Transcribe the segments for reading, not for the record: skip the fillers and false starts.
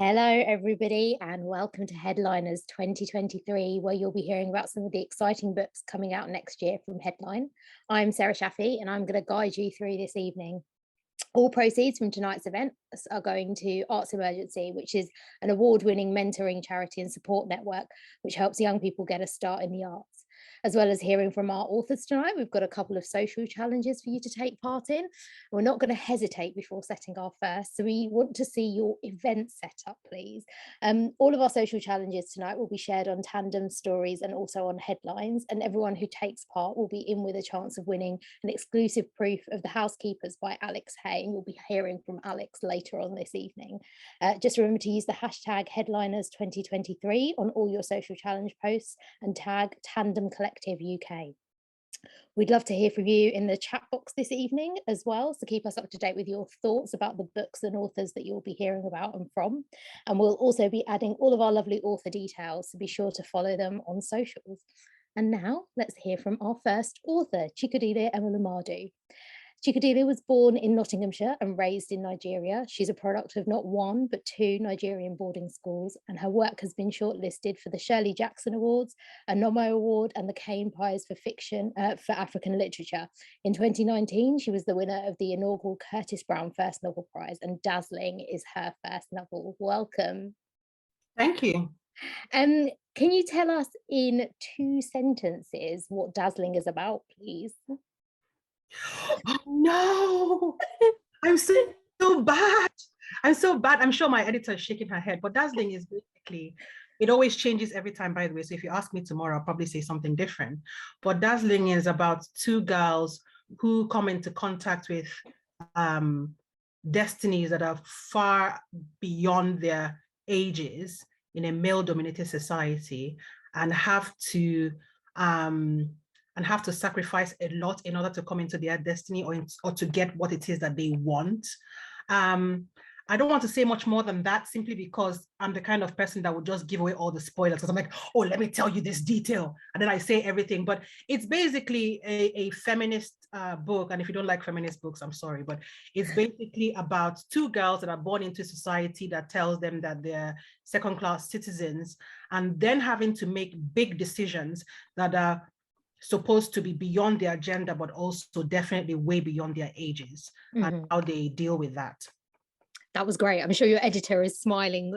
Hello, everybody, and welcome to Headliners 2023, where you'll be hearing about some of the exciting books coming out next year from Headline. I'm Sarah Shafi, and I'm going to guide you through this evening. All proceeds from tonight's event are going to Arts Emergency, which is an award-winning mentoring charity and support network, which helps young people get a start in the arts. As well as hearing from our authors tonight, we've got a couple of social challenges for you to take part in. We're not going to hesitate before setting our first, so we want to see your event set up, please. All of our social challenges tonight will be shared on Tandem Stories and also on Headlines, and everyone who takes part will be in with a chance of winning an exclusive proof of The Housekeepers by Alex Hay, and you'll be hearing from Alex later on this evening. Just remember to use the hashtag Headliners2023 on all your social challenge posts and tag Tandem Collective UK. We'd love to hear from you in the chat box this evening as well, so keep us up to date with your thoughts about the books and authors that you'll be hearing about and from. And we'll also be adding all of our lovely author details, so be sure to follow them on socials. And now let's hear from our first author, Chikadili Emelumadu. Chikadili was born in Nottinghamshire and raised in Nigeria. She's a product of not one, but two Nigerian boarding schools, and her work has been shortlisted for the Shirley Jackson Awards, a Nomo Award, and the Cain Prize for Fiction for African Literature. In 2019, she was the winner of the inaugural Curtis Brown First Novel Prize, and Dazzling is her first novel. Welcome. Thank you. Can you tell us in 2 sentences what Dazzling is about, please? Oh, no, I'm so bad. I'm so bad. I'm sure my editor is shaking her head, but Dazzling is basically, it always changes every time, by the way. So if you ask me tomorrow, I'll probably say something different. But Dazzling is about 2 girls who come into contact with destinies that are far beyond their ages in a male-dominated society and have to sacrifice a lot in order to come into their destiny or to get what it is that they want. I don't want to say much more than that, simply because I'm the kind of person that would just give away all the spoilers, because I'm like, oh, let me tell you this detail, and then I say everything. But it's basically a feminist book, and if you don't like feminist books, I'm sorry, but it's basically about 2 girls that are born into society that tells them that they're second-class citizens, and then having to make big decisions that are supposed to be beyond their gender, but also definitely way beyond their ages, and how they deal with that. That was great. I'm sure your editor is smiling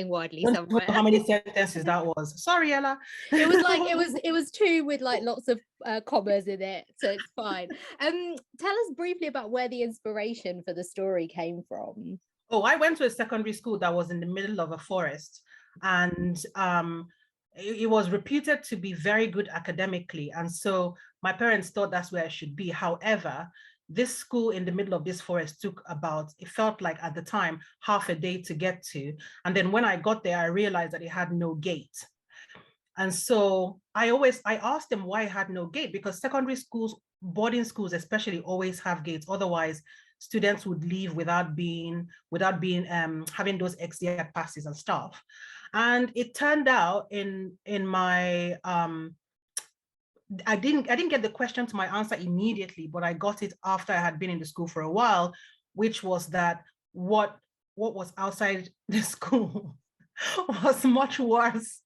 widely somewhere. How many sentences that was? Sorry, Ella. It was like it was 2 with like lots of commas in it, so it's fine. Tell us briefly about where the inspiration for the story came from. Oh, I went to a secondary school that was in the middle of a forest, and it was reputed to be very good academically. And so my parents thought that's where I should be. However, this school in the middle of this forest took about, it felt like at the time, half a day to get to. And then when I got there, I realized that it had no gate. And so I asked them why it had no gate, because secondary schools, boarding schools especially, always have gates. Otherwise, students would leave without having those exit passes and stuff. And it turned out in my I didn't get the question to my answer immediately, but I got it after I had been in the school for a while, which was that what was outside the school was much worse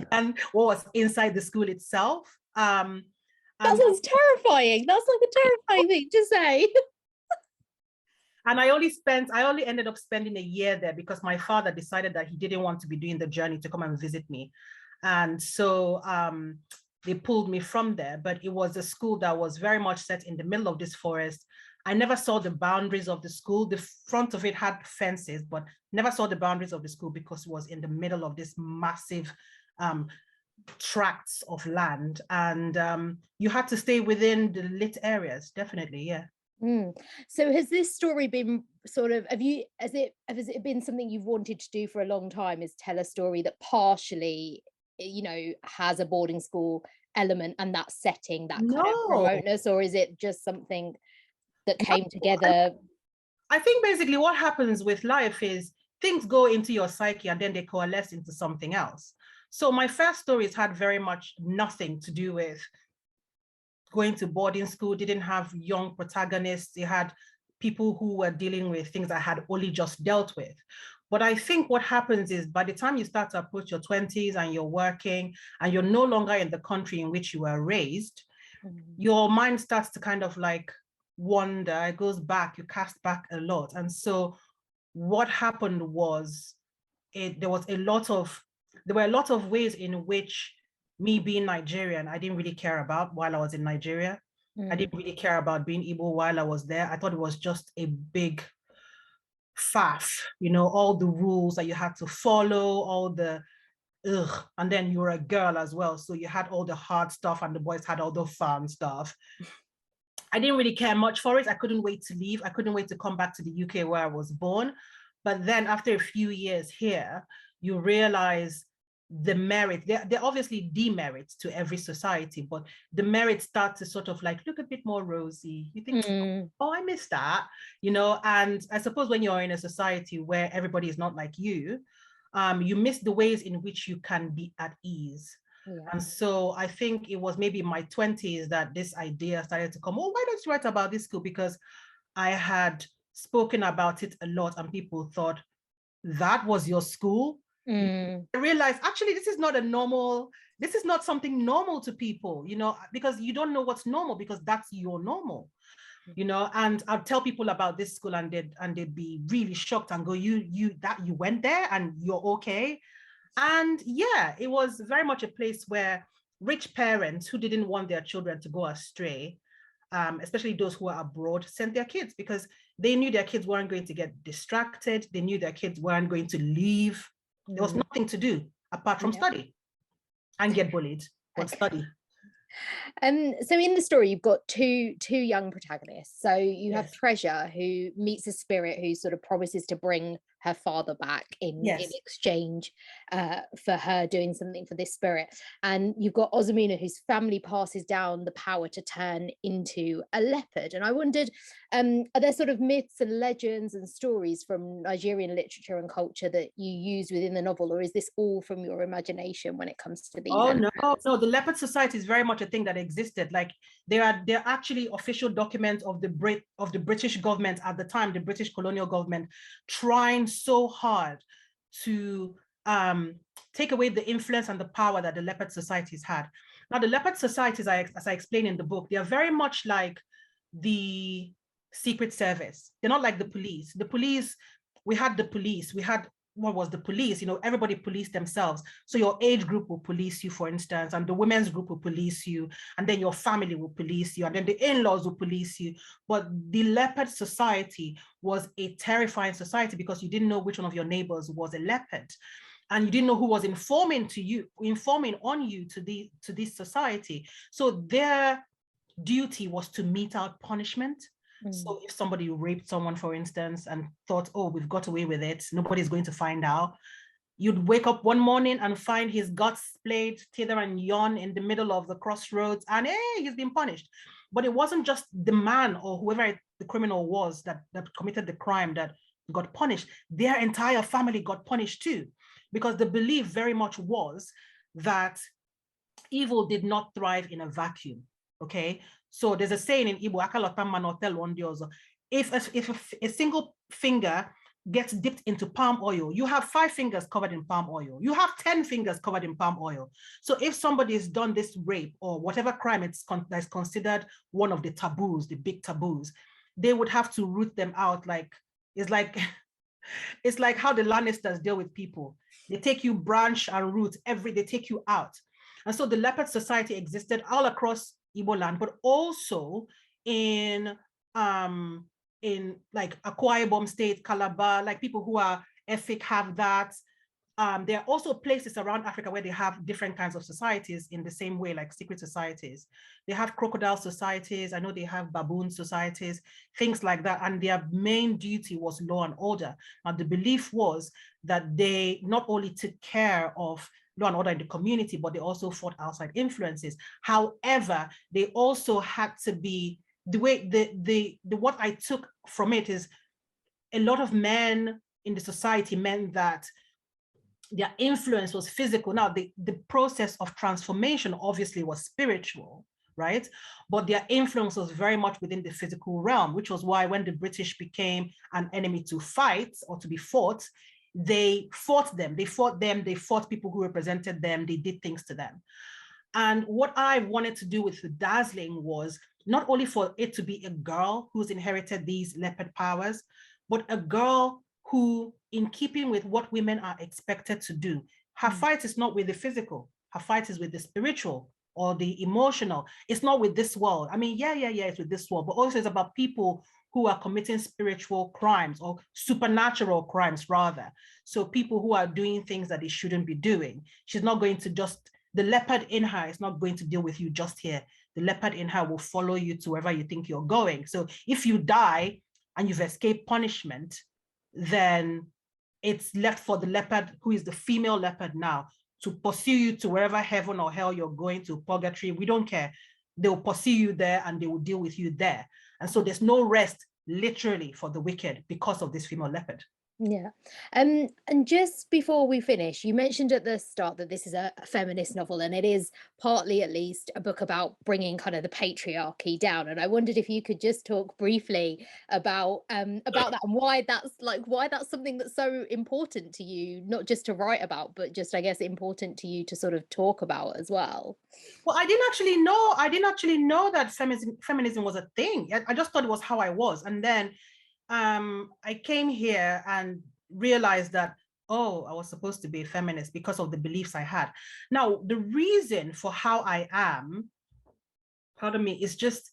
than what was inside the school itself. That sounds terrifying. That's like a terrifying thing to say. And I only ended up spending a year there because my father decided that he didn't want to be doing the journey to come and visit me. And so they pulled me from there, but it was a school that was very much set in the middle of this forest. I never saw the boundaries of the school. The front of it had fences, but never saw the boundaries of the school because it was in the middle of this massive tracts of land. And you had to stay within the lit areas, definitely, yeah. So has this story been sort of, has it been something you've wanted to do for a long time, is tell a story that partially, you know, has a boarding school element and that setting, that kind of remoteness, or is it just something that came together? I think basically what happens with life is things go into your psyche and then they coalesce into something else. So my first stories had very much nothing to do with going to boarding school, didn't have young protagonists. They had people who were dealing with things I had only just dealt with. But I think what happens is by the time you start to approach your 20s and you're working and you're no longer in the country in which you were raised, your mind starts to kind of like wander. It goes back, you cast back a lot. And so what happened was there were a lot of ways in which me being Nigerian, I didn't really care about while I was in Nigeria. I didn't really care about being Igbo while I was there. I thought it was just a big faff, you know, all the rules that you had to follow, all the and then you were a girl as well. So you had all the hard stuff and the boys had all the fun stuff. I didn't really care much for it. I couldn't wait to leave. I couldn't wait to come back to the UK where I was born. But then after a few years here, you realize the merit, they're obviously demerits to every society, but the merits start to sort of like look a bit more rosy. You think, oh, I missed that, you know? And I suppose when you're in a society where everybody is not like you miss the ways in which you can be at ease. Yeah. And so I think it was maybe in my 20s that this idea started to come, oh, why don't you write about this school? Because I had spoken about it a lot and people thought, that was your school? I realized actually this is not something normal to people, you know, because you don't know what's normal because that's your normal, you know. And I'd tell people about this school and they'd be really shocked and go, you went there and you're okay? And yeah, it was very much a place where rich parents who didn't want their children to go astray, especially those who are abroad, sent their kids because they knew their kids weren't going to get distracted. They knew their kids weren't going to leave. There was nothing to do apart from study and get bullied, but study. So in the story, you've got two young protagonists. So you have Treasure, who meets a spirit who sort of promises to bring her father back in exchange for her doing something for this spirit. And you've got Ozumina, whose family passes down the power to turn into a leopard. And I wondered, are there sort of myths and legends and stories from Nigerian literature and culture that you use within the novel, or is this all from your imagination when it comes to these? Oh no, the Leopard Society is very much a thing that existed. Like they're actually official documents of the British government at the time, the British colonial government, trying so hard to take away the influence and the power that the Leopard Societies had. Now, the Leopard Societies, as I explain in the book, they are very much like the Secret Service. They're not like the police. The police, we had what was the police? You know, everybody policed themselves. So your age group will police you, for instance, and the women's group will police you, and then your family will police you, and then the in-laws will police you. But the Leopard Society was a terrifying society because you didn't know which one of your neighbors was a leopard, and you didn't know who was informing on you to this society. So their duty was to mete out punishment. So if somebody raped someone, for instance, and thought, oh, we've got away with it, nobody's going to find out, you'd wake up one morning and find his guts splayed hither and yon in the middle of the crossroads, and hey, he's been punished. But it wasn't just the man or whoever the criminal was that committed the crime that got punished. Their entire family got punished too, because the belief very much was that evil did not thrive in a vacuum. Okay, so there's a saying in Igbo, if a single finger gets dipped into palm oil, you have 5 fingers covered in palm oil. You have 10 fingers covered in palm oil. So if somebody has done this rape or whatever crime that's considered one of the taboos, the big taboos, they would have to root them out. It's like how the Lannisters deal with people. They take you branch and root, they take you out. And so the Leopard Society existed all across Igbo land, but also in like Akwa Ibom State, Calabar, like people who are Efik have that. There are also places around Africa where they have different kinds of societies in the same way, like secret societies. They have crocodile societies. I know they have baboon societies, things like that. And their main duty was law and order. Now, the belief was that they not only took care of law and order in the community, but they also fought outside influences. However, they also had to be, what I took from it is a lot of men in the society meant that their influence was physical. Now, the process of transformation obviously was spiritual, right? But their influence was very much within the physical realm, which was why when the British became an enemy to fight or to be fought, they fought them, they fought people who represented them, they did things to them. And what I wanted to do with the Dazzling was not only for it to be a girl who's inherited these leopard powers, but a girl who, in keeping with what women are expected to do, her fight is not with the physical, her fight is with the spiritual or the emotional. It's not with this world. I mean, yeah, it's with this world, but also it's about people who are committing spiritual crimes or supernatural crimes, rather. So people who are doing things that they shouldn't be doing. She's not going to just, the leopard in her is not going to deal with you just here. The leopard in her will follow you to wherever you think you're going. So if you die and you've escaped punishment, then it's left for the leopard, who is the female leopard now, to pursue you to wherever heaven or hell you're going to, purgatory. We don't care. They'll pursue you there and they will deal with you there. And so there's no rest, literally, for the wicked because of this female leopard. Yeah. And just before we finish, you mentioned at the start that this is a feminist novel, and it is partly, at least, a book about bringing kind of the patriarchy down. And I wondered if you could just talk briefly about that, and why that's something that's so important to you, not just to write about, but just, I guess, important to you to sort of talk about as well. Well, I didn't actually know that feminism was a thing. I just thought it was how I was. And then I came here and realized that, oh, I was supposed to be a feminist because of the beliefs I had. Now, the reason for how I am, pardon me, is just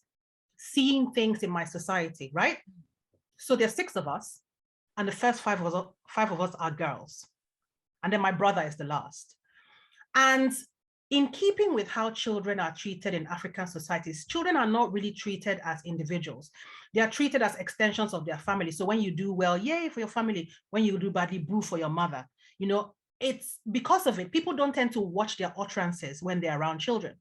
seeing things in my society, right? So there's 6 of us, and the first 5 of us are girls. And then my brother is the last. And in keeping with how children are treated in African societies, children are not really treated as individuals. They are treated as extensions of their family. So when you do well, yay for your family. When you do badly, boo for your mother. You know, it's because of it. People don't tend to watch their utterances when they're around children.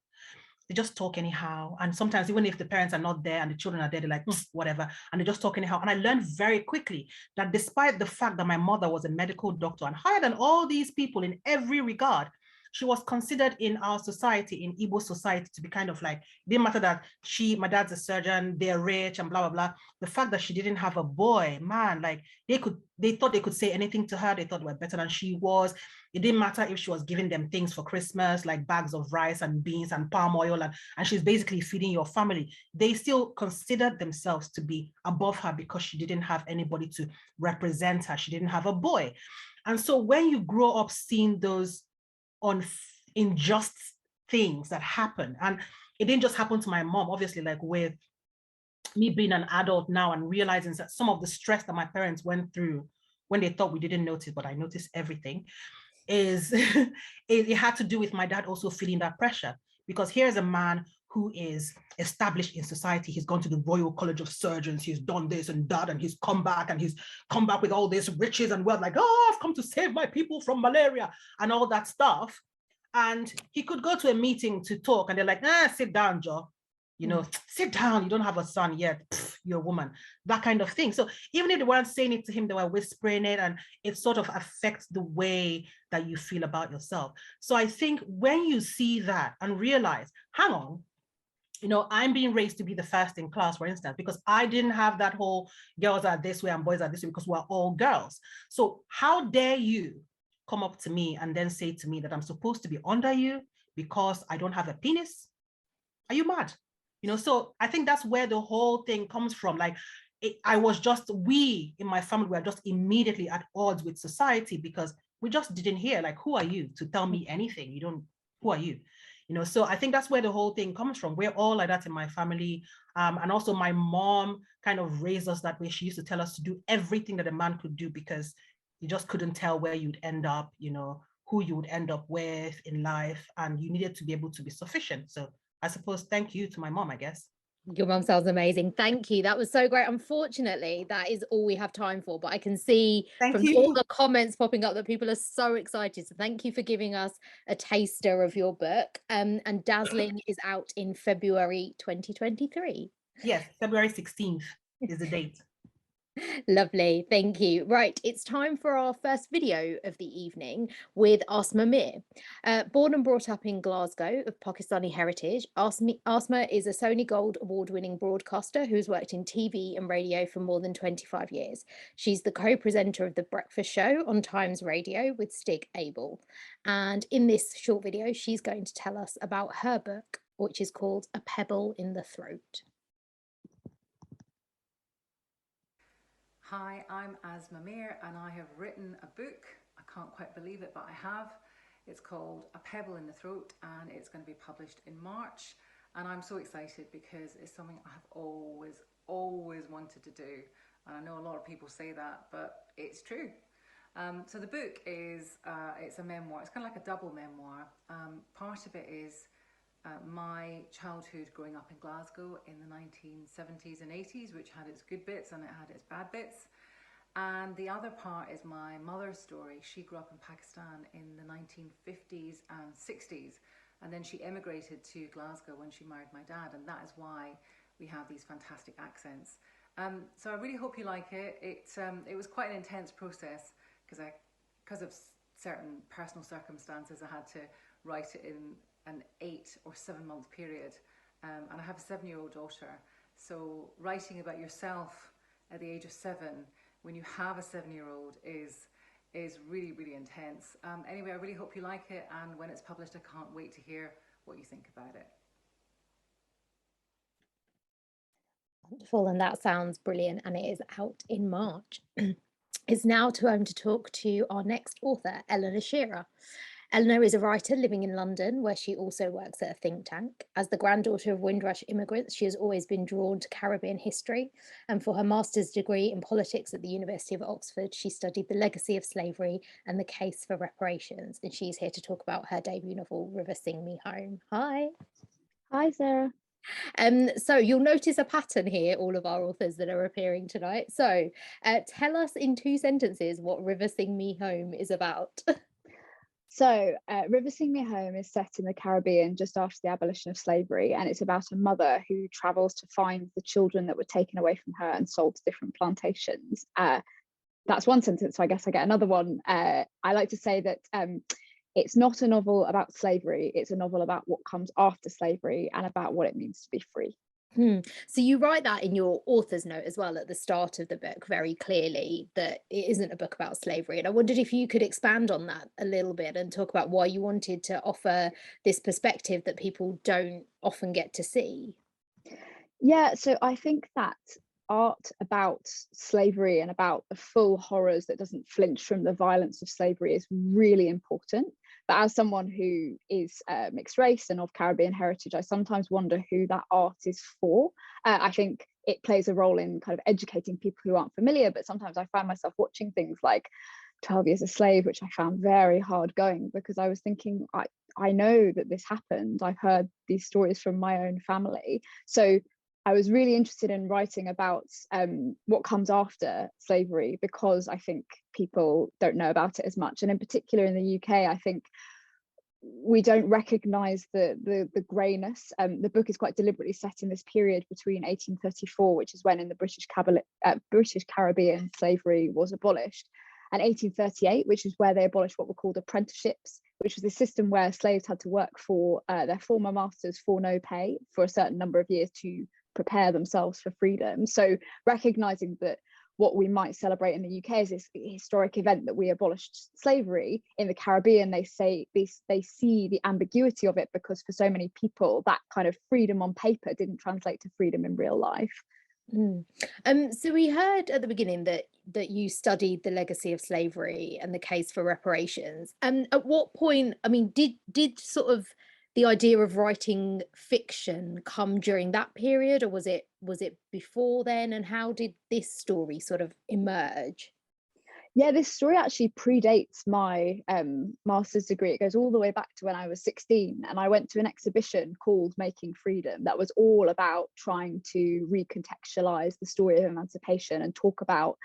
They just talk anyhow. And sometimes even if the parents are not there and the children are there, they're like, whatever. And they just talk anyhow. And I learned very quickly that despite the fact that my mother was a medical doctor and higher than all these people in every regard, she was considered in our society, in Igbo society, to be kind of like, it didn't matter that my dad's a surgeon, they're rich and blah, blah, blah. The fact that she didn't have a boy, man, like they thought they could say anything to her. They thought they were better than she was. It didn't matter if she was giving them things for Christmas, like bags of rice and beans and palm oil, and she's basically feeding your family. They still considered themselves to be above her because she didn't have anybody to represent her. She didn't have a boy. And so when you grow up seeing those unjust things that happen, and it didn't just happen to my mom, obviously, like with me being an adult now and realizing that some of the stress that my parents went through when they thought we didn't notice, but I noticed everything, is it had to do with my dad also feeling that pressure, because here's a man who is established in society. He's gone to the Royal College of Surgeons. He's done this and that, and he's come back with all this riches and wealth, like, oh, I've come to save my people from malaria and all that stuff. And he could go to a meeting to talk and they're like, sit down, Joe. You know, sit down, you don't have a son yet, you're a woman, that kind of thing. So even if they weren't saying it to him, they were whispering it, and it sort of affects the way that you feel about yourself. So I think when you see that and realize, hang on, you know, I'm being raised to be the first in class, for instance, because I didn't have that whole girls are this way and boys are this way, because we're all girls. So how dare you come up to me and then say to me that I'm supposed to be under you because I don't have a penis? Are you mad? You know, so I think that's where the whole thing comes from. Like, we in my family were just immediately at odds with society because we just didn't hear, like, who are you to tell me anything? Who are you? You know, so I think that's where the whole thing comes from. We're all like that in my family. And also my mom kind of raised us that way. She used to tell us to do everything that a man could do because you just couldn't tell where you'd end up, you know, who you would end up with in life. And you needed to be able to be sufficient. So I suppose thank you to my mom, I guess. Your mum sounds amazing. Thank you. That was so great. Unfortunately, that is all we have time for, but I can see from all the comments popping up that people are so excited. So thank you for giving us a taster of your book. And Dazzling is out in February 2023. Yes, February 16th is the date. Lovely, thank you. Right, it's time for our first video of the evening with Asma Mir. Born and brought up in Glasgow of Pakistani heritage, Asma is a Sony Gold Award-winning broadcaster who's worked in TV and radio for more than 25 years. She's the co-presenter of The Breakfast Show on Times Radio with Stig Abel. And in this short video, she's going to tell us about her book, which is called A Pebble in the Throat. Hi, I'm Asma Mir and I have written a book. I can't quite believe it, but I have. It's called A Pebble in the Throat and it's going to be published in March. And I'm so excited because it's something I have always wanted to do. And I know a lot of people say that, but it's true. So the book is, it's a memoir. It's kind of like a double memoir. Part of it is my childhood growing up in Glasgow in the 1970s and 80s, which had its good bits and it had its bad bits. And the other part is my mother's story. She grew up in Pakistan in the 1950s and 60s, and then she emigrated to Glasgow when she married my dad, and that is why we have these fantastic accents. So I really hope you like it. It was quite an intense process because of certain personal circumstances. I had to write it in an 8 or 7 month period, and I have a 7-year-old daughter, so writing about yourself at the age of 7 when you have a 7-year-old is really intense. Anyway, I really hope you like it, and when it's published I can't wait to hear what you think about it. Wonderful, and that sounds brilliant, and it is out in March. It's now time to talk to our next author, Eleanor Shearer. Eleanor is a writer living in London, where she also works at a think tank. As the granddaughter of Windrush immigrants, she has always been drawn to Caribbean history, and for her master's degree in politics at the University of Oxford, she studied the legacy of slavery and the case for reparations, and she's here to talk about her debut novel, River Sing Me Home. Hi. Hi, Sarah. So you'll notice a pattern here, all of our authors that are appearing tonight. So tell us in 2 sentences what River Sing Me Home is about. So River Sing Me Home is set in the Caribbean just after the abolition of slavery, and it's about a mother who travels to find the children that were taken away from her and sold to different plantations. That's one sentence, so I guess I get another one. I like to say that it's not a novel about slavery, it's a novel about what comes after slavery and about what it means to be free. So you write that in your author's note as well at the start of the book very clearly, that it isn't a book about slavery. And I wondered if you could expand on that a little bit and talk about why you wanted to offer this perspective that people don't often get to see. Yeah, so I think that art about slavery and about the full horrors that doesn't flinch from the violence of slavery is really important. But as someone who is mixed race and of Caribbean heritage, I sometimes wonder who that art is for. I think it plays a role in kind of educating people who aren't familiar, but sometimes I find myself watching things like 12 Years a Slave, which I found very hard going, because I was thinking, I know that this happened. I've heard these stories from my own family. So I was really interested in writing about what comes after slavery, because I think people don't know about it as much. And in particular in the UK, I think we don't recognise the greyness. The book is quite deliberately set in this period between 1834, which is when in the British Caribbean slavery was abolished, and 1838, which is where they abolished what were called apprenticeships, which was a system where slaves had to work for their former masters for no pay for a certain number of years to prepare themselves for freedom. So recognizing that what we might celebrate in the UK is this historic event that we abolished slavery, in the Caribbean they see the ambiguity of it, because for so many people that kind of freedom on paper didn't translate to freedom in real life. So we heard at the beginning that you studied the legacy of slavery and the case for reparations. At what point, I mean, did sort of the idea of writing fiction come during that period, or was it before then? And how did this story sort of emerge? Yeah, this story actually predates my master's degree. It goes all the way back to when I was 16, and I went to an exhibition called Making Freedom that was all about trying to recontextualize the story of emancipation and talk about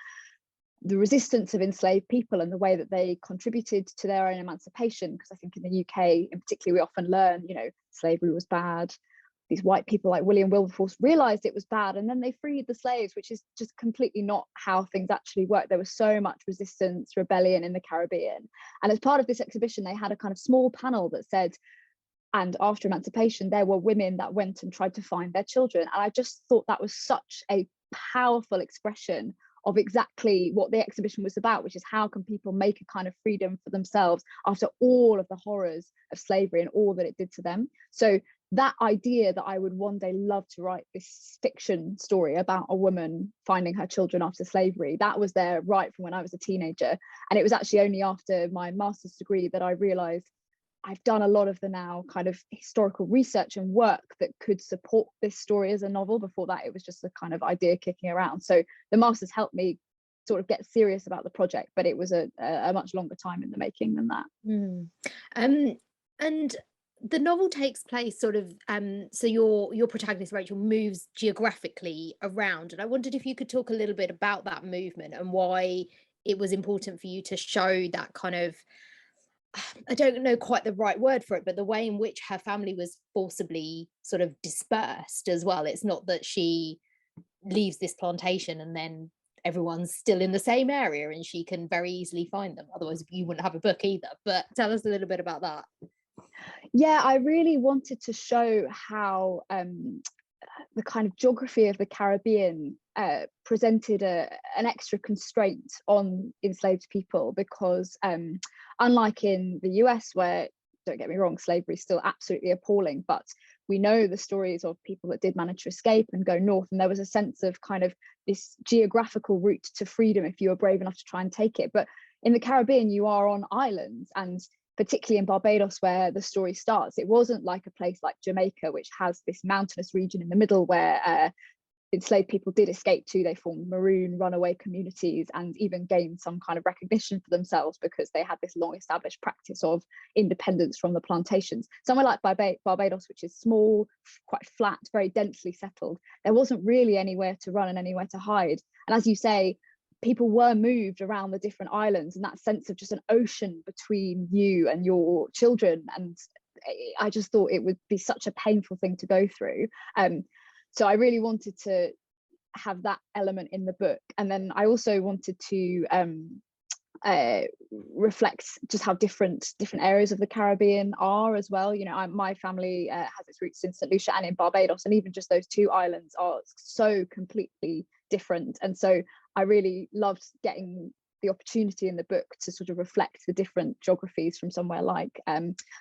the resistance of enslaved people and the way that they contributed to their own emancipation. Because I think in the UK in particular, we often learn, slavery was bad, these white people like William Wilberforce realized it was bad, and then they freed the slaves, which is just completely not how things actually work. There was so much resistance, rebellion in the Caribbean. And as part of this exhibition, they had a kind of small panel that said, and after emancipation, there were women that went and tried to find their children. And I just thought that was such a powerful expression of exactly what the exhibition was about, which is how can people make a kind of freedom for themselves after all of the horrors of slavery and all that it did to them. So that idea that I would one day love to write this fiction story about a woman finding her children after slavery, that was there right from when I was a teenager. And it was actually only after my master's degree that I realized I've done a lot of the now kind of historical research and work that could support this story as a novel. Before that, it was just a kind of idea kicking around. So the master's helped me sort of get serious about the project, but it was a much longer time in the making than that. And the novel takes place sort of, so your protagonist, Rachel, moves geographically around. And I wondered if you could talk a little bit about that movement and why it was important for you to show that kind of, I don't know quite the right word for it, but the way in which her family was forcibly sort of dispersed as well. It's not that she leaves this plantation and then everyone's still in the same area and she can very easily find them. Otherwise, you wouldn't have a book either. But tell us a little bit about that. Yeah, I really wanted to show how the kind of geography of the Caribbean presented an extra constraint on enslaved people, because unlike in the US, where, don't get me wrong, slavery is still absolutely appalling, but we know the stories of people that did manage to escape and go north, and there was a sense of kind of this geographical route to freedom if you were brave enough to try and take it. But in the Caribbean, you are on islands, and particularly in Barbados, where the story starts, it wasn't like a place like Jamaica, which has this mountainous region in the middle where enslaved people did escape to. They formed maroon runaway communities and even gained some kind of recognition for themselves because they had this long established practice of independence from the plantations. Somewhere like Barbados, which is small, quite flat, very densely settled, there wasn't really anywhere to run and anywhere to hide. And as you say, people were moved around the different islands, and that sense of just an ocean between you and your children. And I just thought it would be such a painful thing to go through. So I really wanted to have that element in the book. And then I also wanted to reflect just how different areas of the Caribbean are as well. You know, my family has its roots in St. Lucia and in Barbados, and even just those two islands are so completely different. And so I really loved getting the opportunity in the book to sort of reflect the different geographies from somewhere like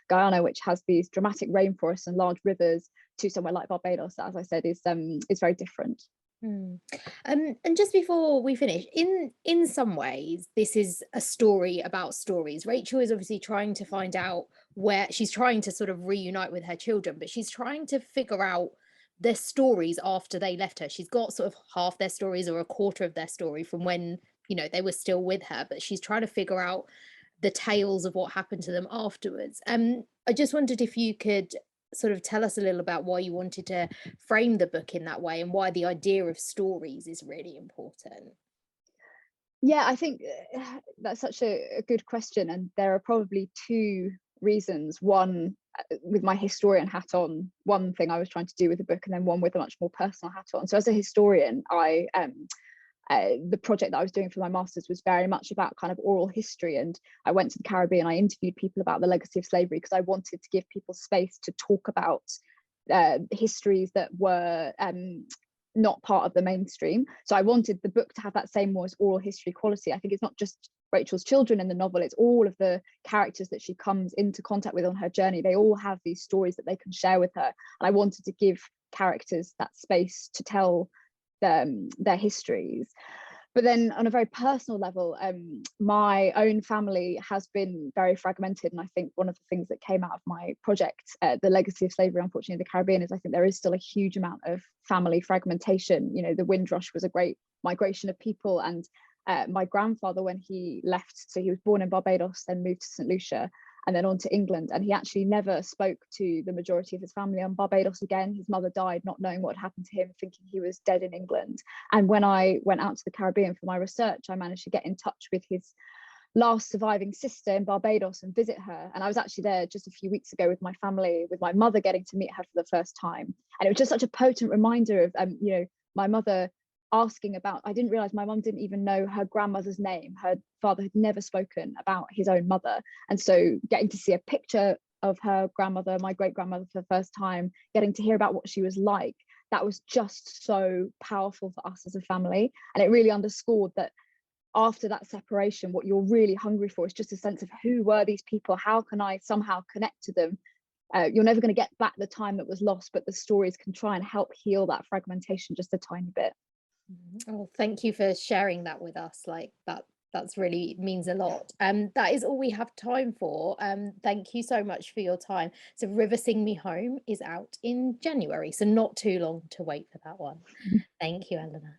Guyana, which has these dramatic rainforests and large rivers, to somewhere like Barbados, that, as I said, is very different. And just before we finish, in some ways, this is a story about stories. Rachel is obviously trying to find out where she's trying to sort of reunite with her children, but she's trying to figure out their stories after they left her. She's got sort of half their stories or a quarter of their story from when, you know, they were still with her, but she's trying to figure out the tales of what happened to them afterwards. I just wondered if you could sort of tell us a little about why you wanted to frame the book in that way and why the idea of stories is really important. Yeah, I think that's such a good question, and there are probably two reasons. One, with my historian hat on, one thing I was trying to do with the book, and then one with a much more personal hat on. So as a historian, the project that I was doing for my master's was very much about kind of oral history, and I went to the Caribbean. I interviewed people about the legacy of slavery because I wanted to give people space to talk about histories that were not part of the mainstream. So I wanted the book to have that same as oral history quality. I think it's not just Rachel's children in the novel, it's all of the characters that she comes into contact with on her journey. They all have these stories that they can share with her, and I wanted to give characters that space to tell their histories. But then on a very personal level, my own family has been very fragmented, and I think one of the things that came out of my project, the legacy of slavery, unfortunately, in the Caribbean, is I think there is still a huge amount of family fragmentation. You know, the Windrush was a great migration of people, and my grandfather, when he left, so he was born in Barbados, then moved to St. Lucia, and then on to England, and he actually never spoke to the majority of his family on Barbados again. His mother died not knowing what had happened to him, thinking he was dead in England. And when I went out to the Caribbean for my research, I managed to get in touch with his last surviving sister in Barbados and visit her. And I was actually there just a few weeks ago with my family, with my mother getting to meet her for the first time. And it was just such a potent reminder of, my mother asking about, I didn't realize my mum didn't even know her grandmother's name. Her father had never spoken about his own mother. And so getting to see a picture of her grandmother, my great grandmother, for the first time, getting to hear about what she was like, that was just so powerful for us as a family. And it really underscored that after that separation, what you're really hungry for is just a sense of who were these people? How can I somehow connect to them? You're never going to get back the time that was lost, but the stories can try and help heal that fragmentation just a tiny bit. Oh, thank you for sharing that with us. Like that's really means a lot. That is all we have time for. Thank you so much for your time. So River Sing Me Home is out in January, so not too long to wait for that one. Thank you, Eleanor.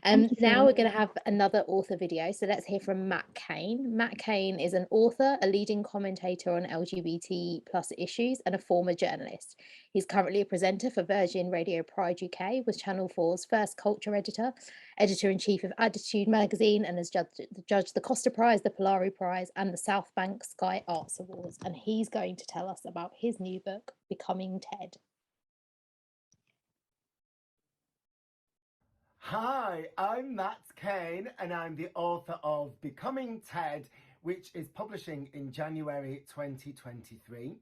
Now we're going to have another author video, so let's hear from Matt Cain. Matt Cain is an author, a leading commentator on LGBT plus issues, and a former journalist. He's currently a presenter for Virgin Radio Pride UK, was Channel 4's first culture editor, editor-in-chief of Attitude magazine, and has judged the Costa Prize, the Polari Prize, and the South Bank Sky Arts Awards. And he's going to tell us about his new book, Becoming Ted. Hi, I'm Matt Cain, and I'm the author of Becoming Ted, which is publishing in January 2023.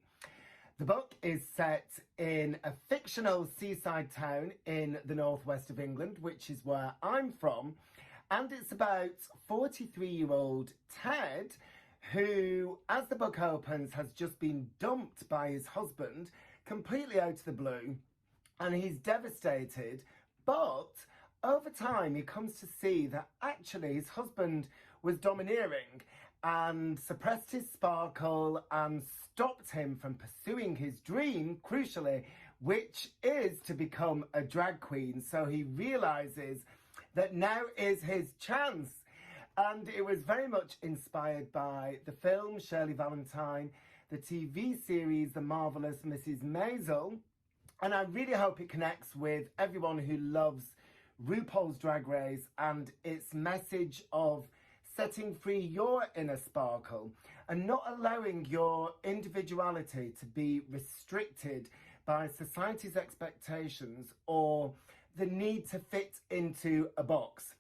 The book is set in a fictional seaside town in the northwest of England, which is where I'm from, and it's about 43-year-old Ted, who, as the book opens, has just been dumped by his husband, completely out of the blue, and he's devastated, but over time, he comes to see that actually his husband was domineering and suppressed his sparkle and stopped him from pursuing his dream, crucially, which is to become a drag queen. So he realizes that now is his chance. And it was very much inspired by the film Shirley Valentine, the TV series The Marvelous Mrs. Maisel. And I really hope it connects with everyone who loves RuPaul's Drag Race and its message of setting free your inner sparkle and not allowing your individuality to be restricted by society's expectations or the need to fit into a box.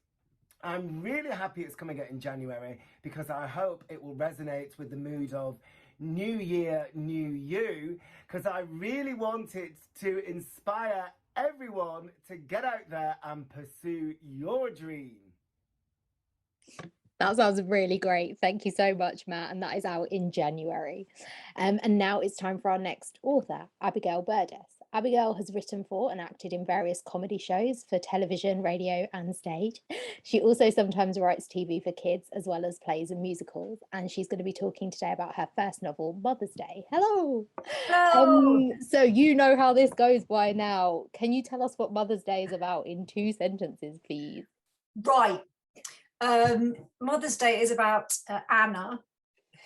I'm really happy it's coming out in January because I hope it will resonate with the mood of New Year, New You, because I really want it to inspire everyone to get out there and pursue your dream. That sounds really great. Thank you so much, Matt. And that is out in January. And now it's time for our next author, Abigail Burdes. Abigail has written for and acted in various comedy shows for television, radio, and stage. She also sometimes writes TV for kids, as well as plays and musicals. And she's going to be talking today about her first novel, Mother's Day. Hello. Hello. So you know how this goes by now. Can you tell us what Mother's Day is about in 2 sentences, please? Right. Mother's Day is about Anna,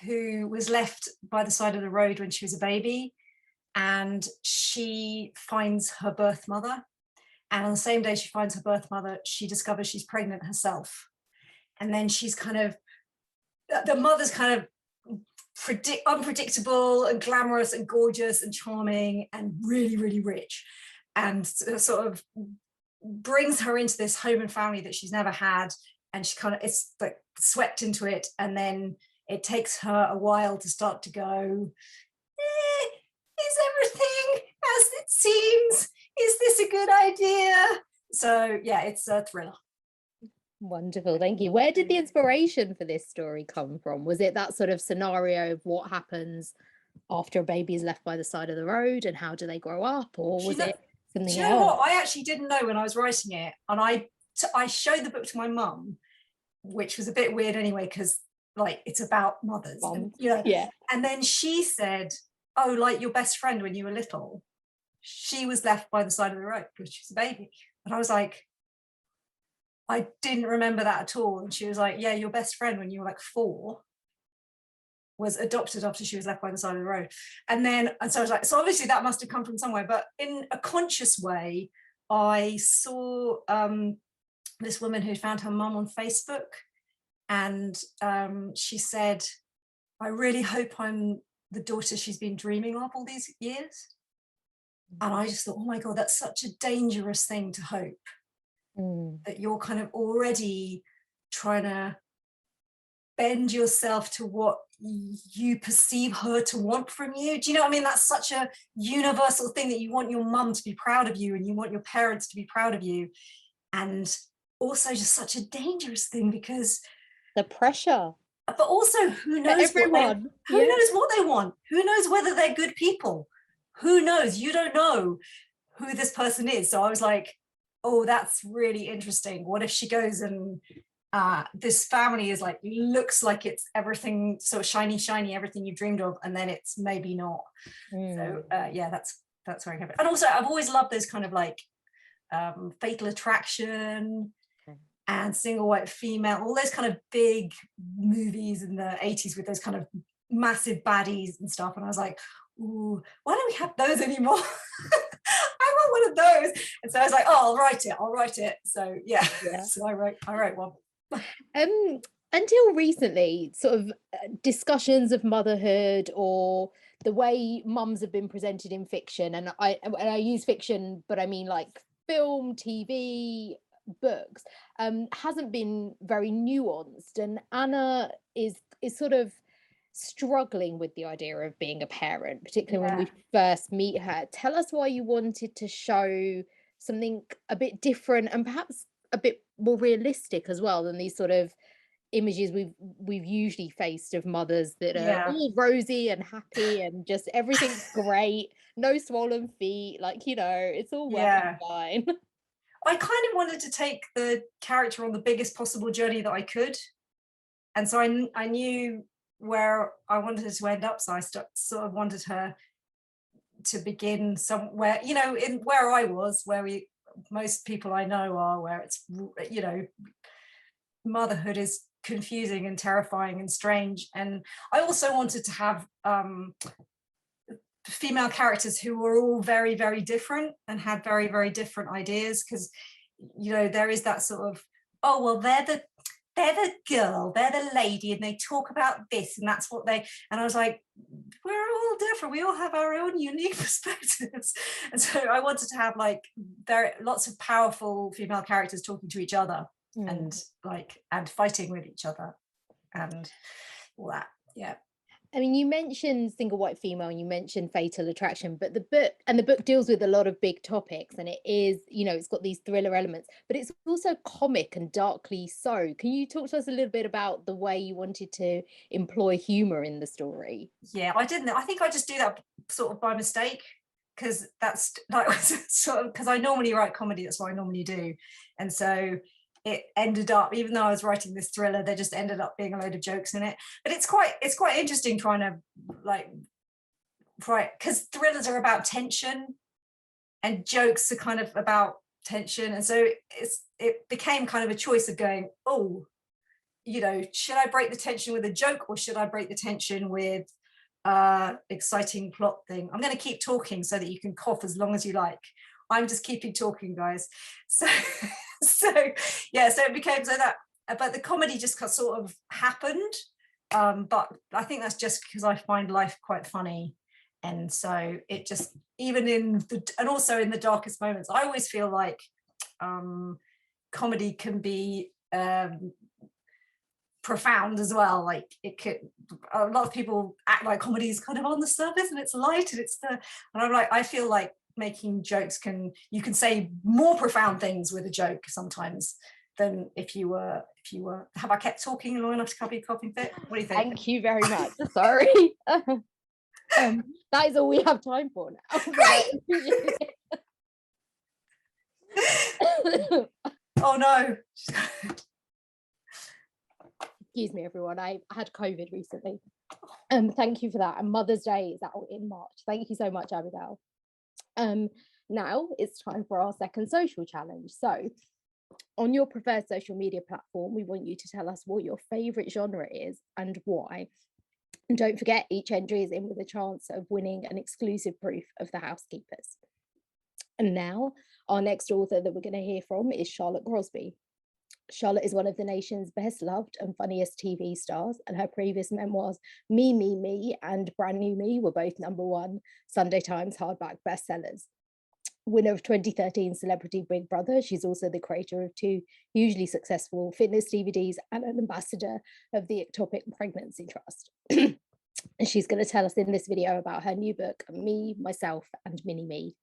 who was left by the side of the road when she was a baby, and she finds her birth mother, and on the same day she finds her birth mother, she discovers she's pregnant herself. And then she's kind of, the mother's kind of unpredictable and glamorous and gorgeous and charming and really, really rich, and sort of brings her into this home and family that she's never had, and she kind of is like swept into it. And then it takes her a while to start to go, is everything as it seems? Is this a good idea? So yeah, it's a thriller. Wonderful, thank you. Where did the inspiration for this story come from? Was it that sort of scenario of what happens after a baby is left by the side of the road and how do they grow up, or was it something else? Do you know what? I actually didn't know when I was writing it, and I showed the book to my mum, which was a bit weird anyway, because like it's about mothers, and, you know. Yeah. And then she said, "Oh, like your best friend when you were little, she was left by the side of the road because she was a baby." And I was like, I didn't remember that at all. And she was like, yeah, your best friend when you were like 4 was adopted after she was left by the side of the road. And so I was like, so obviously that must have come from somewhere. But in a conscious way, I saw this woman who found her mum on Facebook, And she said, I really hope I'm the daughter she's been dreaming of all these years. And I just thought, oh my God, that's such a dangerous thing to hope, that you're kind of already trying to bend yourself to what you perceive her to want from you. Do you know what I mean? That's such a universal thing, that you want your mum to be proud of you and you want your parents to be proud of you. And also just such a dangerous thing, because the pressure. But also, who knows who knows what they want? Who knows whether they're good people? Who knows? You don't know who this person is. So I was like, oh, that's really interesting. What if she goes and this family is like, looks like it's everything so shiny, everything you dreamed of, and then it's maybe not. So yeah, that's where I come from. And also, I've always loved those kind of like Fatal Attraction and Single White Female, all those kind of big movies in the 80s with those kind of massive baddies and stuff. And I was like, ooh, why don't we have those anymore? I want one of those. And so I was like, oh, I'll write it. So yeah. So I wrote one. Until recently, sort of discussions of motherhood or the way mums have been presented in fiction, and I use fiction, but I mean like film, TV, books, hasn't been very nuanced, and Anna is sort of struggling with the idea of being a parent, particularly when we first meet her. Tell us why you wanted to show something a bit different and perhaps a bit more realistic as well than these sort of images we've usually faced of mothers that are all rosy and happy and just everything's great, no swollen feet, like, you know, it's all working fine. I kind of wanted to take the character on the biggest possible journey that I could, and so I knew where I wanted her to end up, so I sort of wanted her to begin somewhere, you know, in where I was, where most people I know are, where it's, you know, motherhood is confusing and terrifying and strange. And I also wanted to have female characters who were all very, very different and had very, very different ideas, because, you know, there is that sort of, oh, well, they're the girl, they're the lady, and they talk about this, and that's what they, and I was like, we're all different, we all have our own unique perspectives. And so I wanted to have like lots of powerful female characters talking to each other and fighting with each other and all that. I mean, you mentioned Single White Female and you mentioned Fatal Attraction, but the book deals with a lot of big topics, and it is, you know, it's got these thriller elements, but it's also comic and darkly so. Can you talk to us a little bit about the way you wanted to employ humor in the story? Yeah, I think I just do that sort of by mistake, because that's like sort of, because I normally write comedy, that's what I normally do. And so it ended up, even though I was writing this thriller, there just ended up being a load of jokes in it. But it's quite interesting trying to because thrillers are about tension and jokes are kind of about tension. And so it became kind of a choice of going, oh, you know, should I break the tension with a joke, or should I break the tension with exciting plot thing? I'm going to keep talking so that you can cough as long as you like. I'm just keeping talking, guys. So it became so that, but the comedy just sort of happened. But I think that's just because I find life quite funny. And so it just, even and also in the darkest moments, I always feel like comedy can be profound as well. Like a lot of people act like comedy is kind of on the surface and it's light and and I'm like, I feel like making jokes you can say more profound things with a joke sometimes than if you were have I kept talking long enough to cover your coughing fit? What do you think? Thank you very much. Sorry. That is all we have time for now. Oh no. Excuse me, everyone. I had COVID recently. Thank you for that. And Mother's Day is out in March. Thank you so much, Abigail. Now it's time for our second social challenge. So on your preferred social media platform, we want you to tell us what your favorite genre is and why. And don't forget, each entry is in with a chance of winning an exclusive proof of the Housekeepers. And now our next author that we're going to hear from is Charlotte Crosby. Charlotte is one of the nation's best loved and funniest TV stars, and her previous memoirs, Me, Me, Me and Brand New Me, were both #1 Sunday Times hardback bestsellers. Winner of 2013 Celebrity Big Brother, she's also the creator of 2 hugely successful fitness DVDs and an ambassador of the Ectopic Pregnancy Trust. And she's going to tell us in this video about her new book, Me, Myself and Mini Me.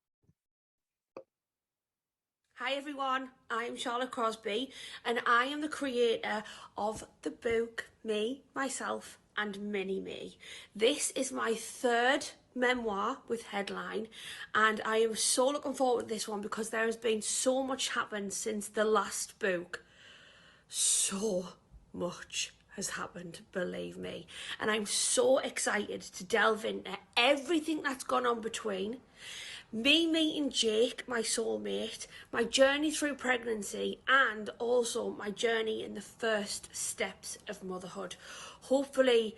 Hi everyone, I'm Charlotte Crosby and I am the creator of the book Me, Myself and Mini Me. This is my 3rd memoir with Headline and I am so looking forward to this one because there has been so much happened since the last book. So much has happened, believe me. And I'm so excited to delve into everything that's gone on between. Me meeting Jake, my soulmate, my journey through pregnancy, and also my journey in the first steps of motherhood. Hopefully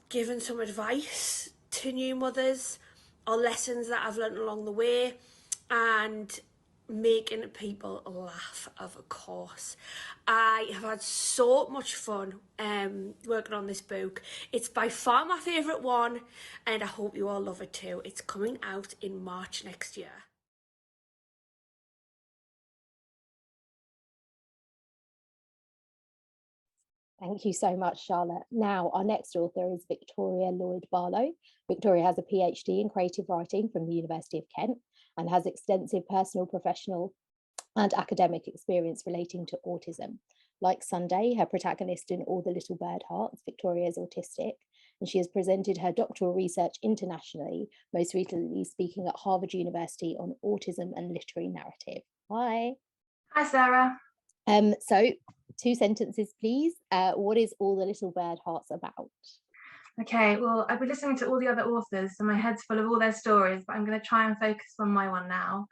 giving some advice to new mothers or lessons that I've learned along the way and making people laugh, of course. I have had so much fun working on this book. It's by far my favourite one and I hope you all love it too. It's coming out in March next year. Thank you so much, Charlotte. Now, our next author is Viktoria Lloyd-Barlow. Viktoria has a PhD in creative writing from the University of Kent and has extensive personal, professional and academic experience relating to autism. Like Sunday, her protagonist in All the Little Bird Hearts, Viktoria is autistic, and she has presented her doctoral research internationally, most recently speaking at Harvard University on autism and literary narrative. Hi. Hi, Sarah. So 2 sentences, please. What is All the Little Bird Hearts about? Okay, well, I've been listening to all the other authors, so my head's full of all their stories, but I'm going to try and focus on my one now.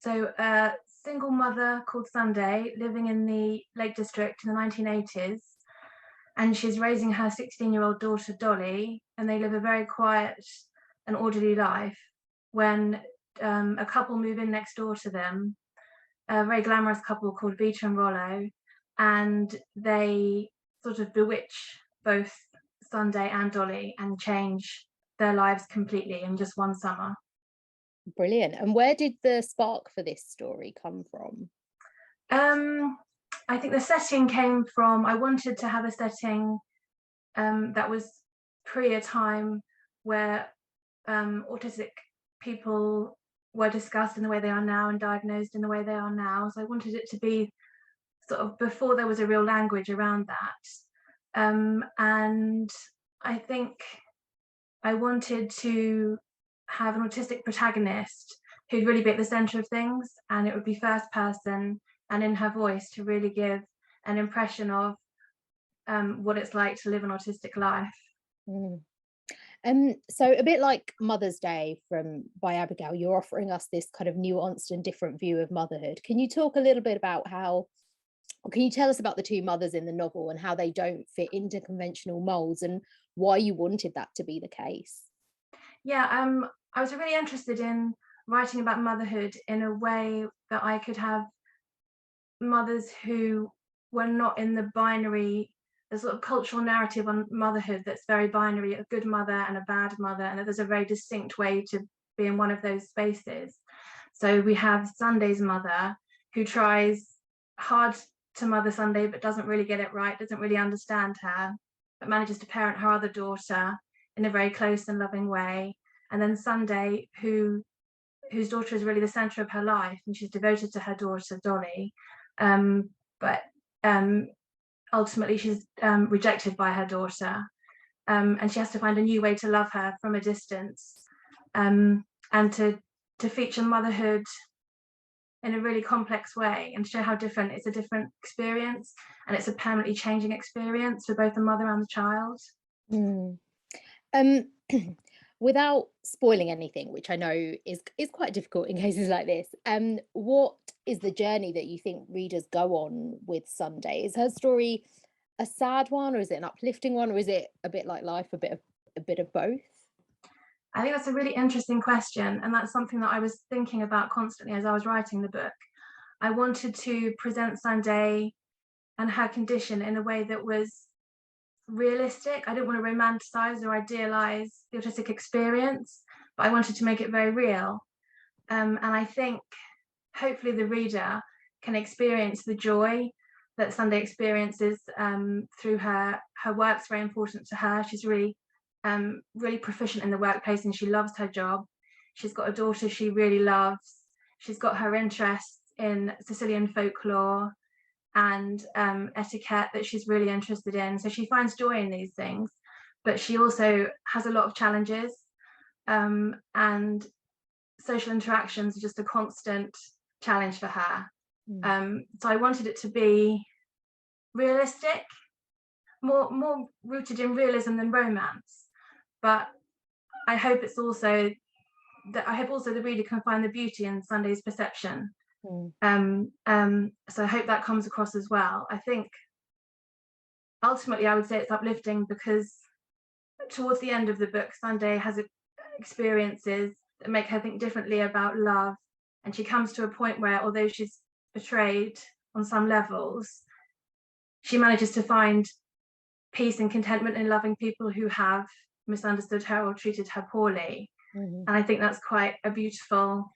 So a single mother called Sunday, living in the Lake District in the 1980s, and she's raising her 16-year-old daughter, Dolly, and they live a very quiet and orderly life when a couple move in next door to them, a very glamorous couple called Vita and Rollo, and they sort of bewitch both Sunday and Dolly and change their lives completely in just one summer. Brilliant. And where did the spark for this story come from? I think the setting came from, I wanted to have a setting that was pre a time where autistic people were discussed in the way they are now and diagnosed in the way they are now. So I wanted it to be sort of before there was a real language around that. And I think I wanted to have an autistic protagonist who'd really be at the center of things, and it would be first person and in her voice to really give an impression of what it's like to live an autistic life. So a bit like Mother's Day by Abigail, you're offering us this kind of nuanced and different view of motherhood. Can you talk a little bit about can you tell us about the 2 mothers in the novel and how they don't fit into conventional molds and why you wanted that to be the case? Yeah, I was really interested in writing about motherhood in a way that I could have mothers who were not in the binary, the sort of cultural narrative on motherhood that's very binary, a good mother and a bad mother, and that there's a very distinct way to be in one of those spaces. So we have Sunday's mother who tries hard to mother Sunday but doesn't really get it right, doesn't really understand her, but manages to parent her other daughter in a very close and loving way. And then Sunday, whose daughter is really the center of her life, and she's devoted to her daughter Dolly, but ultimately she's rejected by her daughter, and she has to find a new way to love her from a distance, and to feature motherhood in a really complex way and show how different it's a different experience, and it's a permanently changing experience for both the mother and the child. Without spoiling anything, which I know is quite difficult in cases like this, what is the journey that you think readers go on with Sunday? Is her story a sad one, or is it an uplifting one, or is it a bit like life, a bit of both? I think that's a really interesting question, and that's something that I was thinking about constantly as I was writing the book. I wanted to present Sunday and her condition in a way that was realistic. I didn't want to romanticize or idealize the autistic experience, but I wanted to make it very real. And I think hopefully the reader can experience the joy that Sunday experiences through her work's very important to her. She's really proficient in the workplace and she loves her job. She's got a daughter she really loves. She's got her interests in Sicilian folklore and etiquette that she's really interested in. So she finds joy in these things, but she also has a lot of challenges, and social interactions are just a constant challenge for her. So I wanted it to be realistic, more rooted in realism than romance, but I hope it's also the reader can find the beauty in Sunday's perception. So I hope that comes across as well. I think ultimately I would say it's uplifting because towards the end of the book, Sunday has experiences that make her think differently about love, and she comes to a point where, although she's betrayed on some levels, she manages to find peace and contentment in loving people who have misunderstood her or treated her poorly. And I think that's quite a beautiful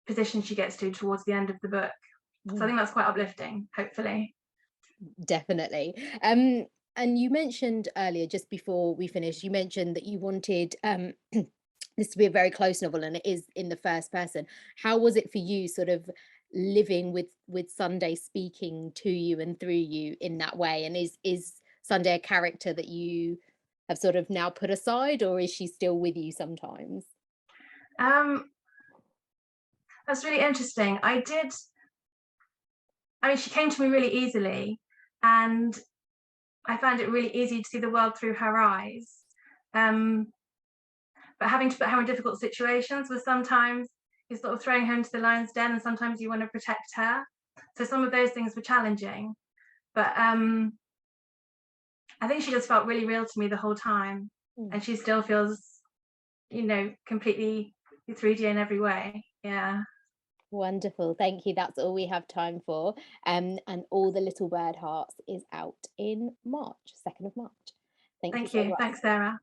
position she gets to towards the end of the book. So I think that's quite uplifting, hopefully. Definitely. And you mentioned earlier, just before we finished, you mentioned that you wanted this to be a very close novel, and it is in the first person. How was it for you sort of living with Sunday speaking to you and through you in that way? And is Sunday a character that you have sort of now put aside, or is she still with you sometimes? That's really interesting. She came to me really easily, and I found it really easy to see the world through her eyes. But having to put her in difficult situations was sometimes you're sort of throwing her into the lion's den, and sometimes you want to protect her. So some of those things were challenging, but I think she just felt really real to me the whole time, and she still feels, completely 3D in every way. Yeah. Wonderful, thank you. That's all we have time for. And All the Little Bird Hearts is out in March, 2nd of March. Thank you so much. Thanks, Sarah.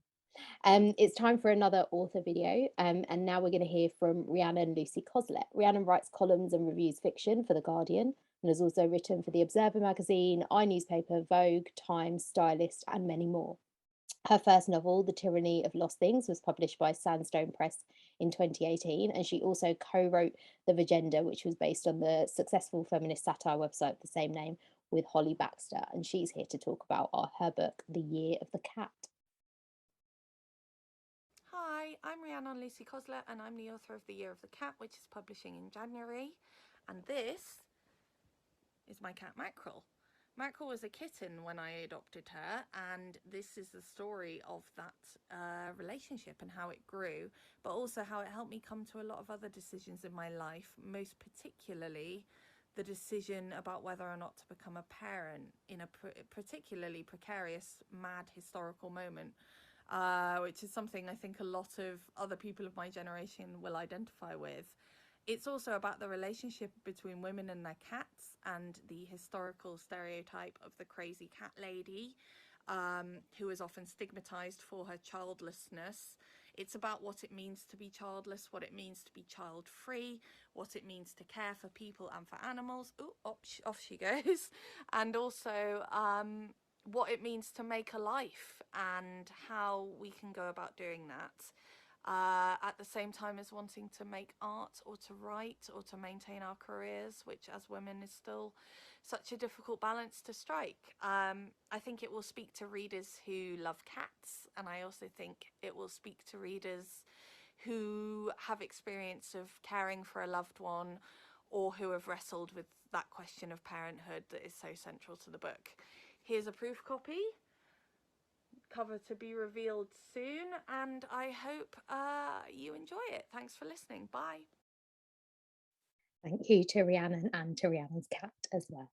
It's time for another author video, and now we're going to hear from Rhiannon Lucy Cosslett. Rhiannon writes columns and reviews fiction for The Guardian and has also written for The Observer magazine, iNewspaper, Vogue, Times, Stylist, and many more. Her first novel, The Tyranny of Lost Things, was published by Sandstone Press in 2018, and she also co-wrote The Vagenda, which was based on the successful feminist satire website of the same name, with Holly Baxter, and she's here to talk about her book, The Year of the Cat. Hi, I'm Rhiannon Lucy Cosslett, and I'm the author of The Year of the Cat, which is publishing in January, and this is my cat Mackerel. Mackerel was a kitten when I adopted her, and this is the story of that relationship and how it grew, but also how it helped me come to a lot of other decisions in my life, most particularly the decision about whether or not to become a parent in a particularly precarious, mad historical moment, which is something I think a lot of other people of my generation will identify with. It's also about the relationship between women and their cats and the historical stereotype of the crazy cat lady, who is often stigmatized for her childlessness. It's about what it means to be childless, what it means to be child-free, what it means to care for people and for animals. Ooh, off she goes. And also what it means to make a life and how we can go about doing that. At the same time as wanting to make art or to write or to maintain our careers, which as women is still such a difficult balance to strike. I think it will speak to readers who love cats, and I also think it will speak to readers who have experience of caring for a loved one or who have wrestled with that question of parenthood that is so central to the book. Here's a proof copy. Cover to be revealed soon, and I hope you enjoy it. Thanks for listening. Bye. Thank you to Rhiannon and to Rhiannon's cat as well.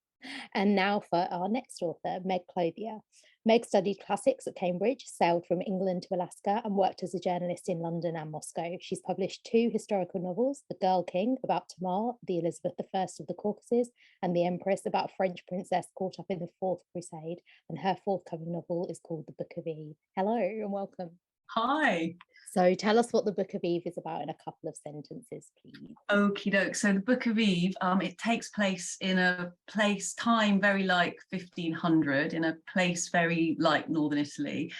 And now for our next author, Meg Clothier. Meg studied classics at Cambridge, sailed from England to Alaska, and worked as a journalist in London and Moscow. She's published 2 historical novels, The Girl King, about Tamar, the Elizabeth I of the Caucasus, and The Empress, about a French princess caught up in the Fourth Crusade. And her forthcoming novel is called The Book of Eve. Hello and welcome. Hi. So tell us what The Book of Eve is about in a couple of sentences, please. Okie doke. So The Book of Eve, it takes place in a time very like 1500, in a place very like Northern Italy.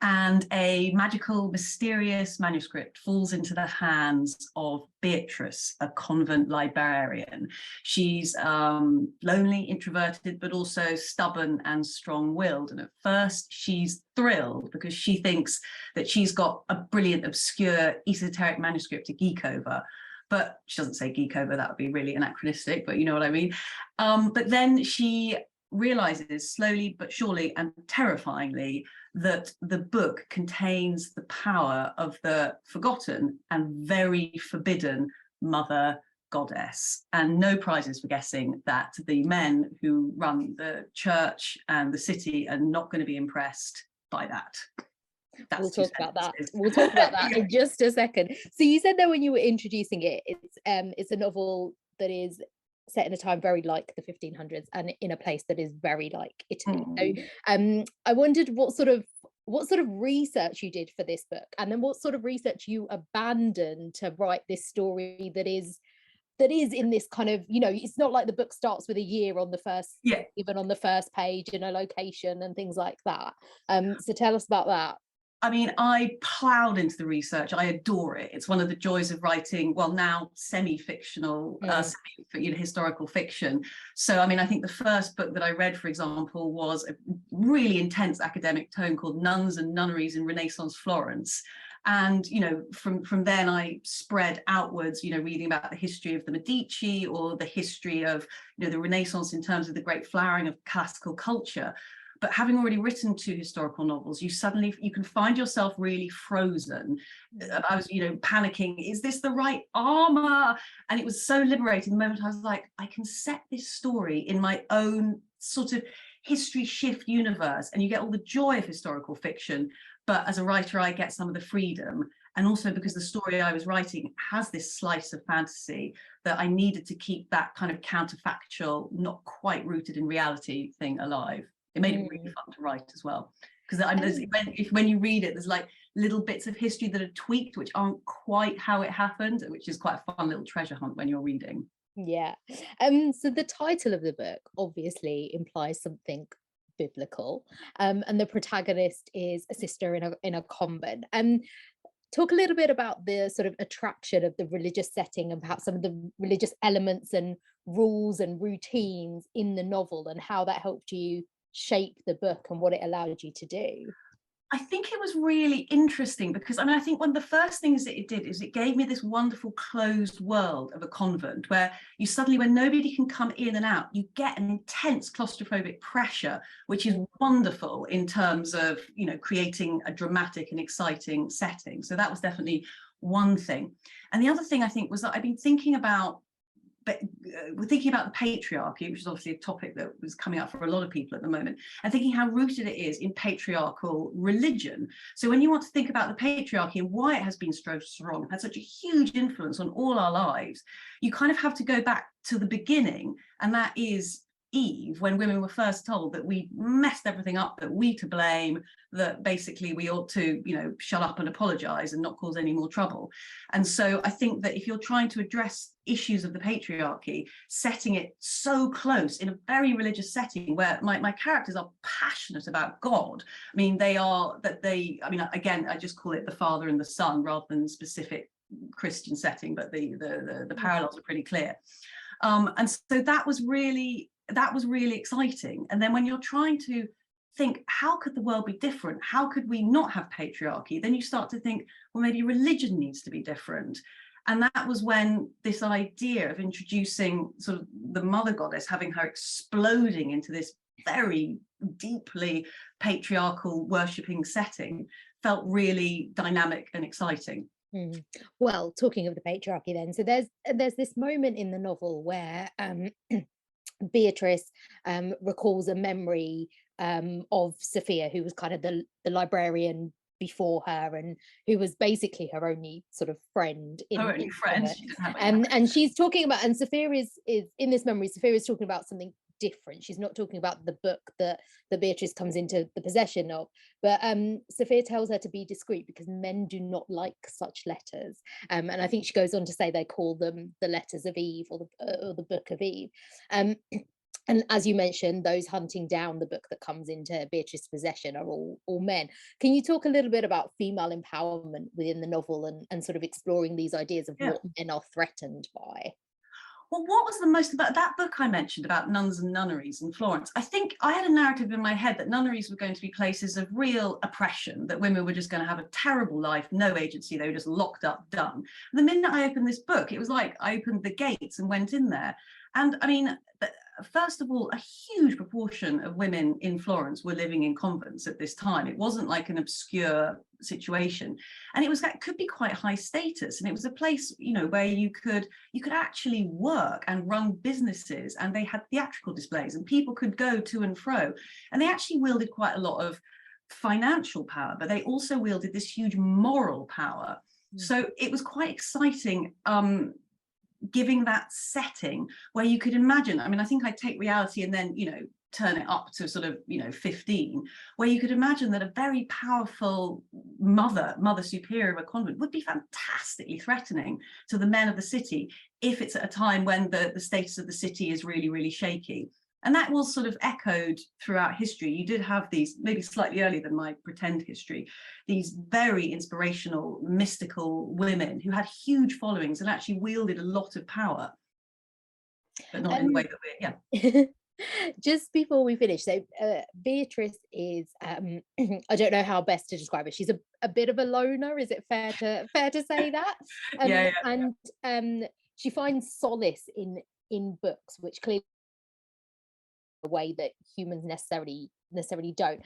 And a magical, mysterious manuscript falls into the hands of Beatrice, a convent librarian. She's lonely, introverted, but also stubborn and strong-willed. And at first she's thrilled because she thinks that she's got a brilliant, obscure, esoteric manuscript to geek over. But she doesn't say geek over, that would be really anachronistic, but you know what I mean. But then she realizes slowly but surely and terrifyingly that the book contains the power of the forgotten and very forbidden mother goddess, and no prizes for guessing that the men who run the church and the city are not going to be impressed by that. We'll talk about that in just a second. So you said that when you were introducing it, it's a novel that is set in a time very like the 1500s and in a place that is very like Italy. So I wondered what sort of research you did for this book, and then what sort of research you abandoned to write this story that is in this kind of, you know, it's not like the book starts with a year on the first, even on the first page, in a location and things like that. So tell us about that. I mean, I ploughed into the research. I adore it. It's one of the joys of writing, well, now semi-fictional, historical fiction. So, I mean, I think the first book that I read, for example, was a really intense academic tome called Nuns and Nunneries in Renaissance Florence. And, you know, from then I spread outwards, you know, reading about the history of the Medici or the history of, you know, the Renaissance in terms of the great flowering of classical culture. But having already written 2 historical novels, you can find yourself really frozen. I was, you know, panicking, is this the right armor? And it was so liberating the moment I was like, I can set this story in my own sort of history shift universe, and you get all the joy of historical fiction. But as a writer, I get some of the freedom. And also because the story I was writing has this slice of fantasy that I needed to keep that kind of counterfactual, not quite rooted in reality thing alive. It made it really fun to write as well, because when you read it, there's like little bits of history that are tweaked, which aren't quite how it happened, which is quite a fun little treasure hunt when you're reading. Yeah. So the title of the book obviously implies something biblical, and the protagonist is a sister in a convent. Talk a little bit about the sort of attraction of the religious setting and perhaps some of the religious elements and rules and routines in the novel, and how that helped you shape the book and what it allowed you to do. I think it was really interesting because, I mean, I think one of the first things that it did is it gave me this wonderful closed world of a convent where you suddenly, when nobody can come in and out, you get an intense claustrophobic pressure, which is wonderful in terms of, you know, creating a dramatic and exciting setting. So that was definitely one thing. And the other thing I think was that I've been thinking about we're thinking about the patriarchy, which is obviously a topic that was coming up for a lot of people at the moment, and thinking how rooted it is in patriarchal religion. So when you want to think about the patriarchy and why it has been so strong, had such a huge influence on all our lives, you kind of have to go back to the beginning, and that is Eve, when women were first told that we messed everything up, that we to blame, that basically we ought to, you know, shut up and apologize and not cause any more trouble. And so I think that if you're trying to address issues of the patriarchy, setting it so close in a very religious setting where my characters are passionate about God. I mean, again, I just call it the father and the son rather than specific Christian setting, but the parallels are pretty clear. And so that was really exciting. And then when you're trying to think, how could the world be different? How could we not have patriarchy? Then you start to think, well, maybe religion needs to be different. And that was when this idea of introducing sort of the mother goddess, having her exploding into this very deeply patriarchal worshipping setting, felt really dynamic and exciting. Well, talking of the patriarchy then, so there's this moment in the novel where Beatrice recalls a memory of Sophia, who was kind of the librarian before her and who was basically her only sort of friend and she's talking about, and Sophia is in this memory, Sophia is talking about something different. She's not talking about the book that Beatrice comes into the possession of, but Sophia tells her to be discreet because men do not like such letters, and I think she goes on to say they call them the letters of Eve or the book of Eve. And as you mentioned, those hunting down the book that comes into Beatrice's possession are all men. Can you talk a little bit about female empowerment within the novel and sort of exploring these ideas of what men are threatened by? Well, what was the most about that book I mentioned about nuns and nunneries in Florence? I think I had a narrative in my head that nunneries were going to be places of real oppression, that women were just going to have a terrible life, no agency, they were just locked up, done. The minute I opened this book, it was like I opened the gates and went in there. And I mean, first of all, a huge proportion of women in Florence were living in convents at this time. It wasn't like an obscure situation, and it could be quite high status, and it was a place, you know, where you could actually work and run businesses, and they had theatrical displays and people could go to and fro, and they actually wielded quite a lot of financial power, but they also wielded this huge moral power. So it was quite exciting, giving that setting where you could imagine, I mean, I think I'd take reality and then, you know, turn it up to sort of, you know, 15, where you could imagine that a very powerful mother superior of a convent would be fantastically threatening to the men of the city if it's at a time when the status of the city is really, really shaky. And that was sort of echoed throughout history. You did have these, maybe slightly earlier than my pretend history, these very inspirational, mystical women who had huge followings and actually wielded a lot of power, but not in the way that we're, Just before we finish, so Beatrice is, I don't know how best to describe it. She's a bit of a loner. Is it fair to say that? And she finds solace in books, which clearly a way that humans necessarily don't.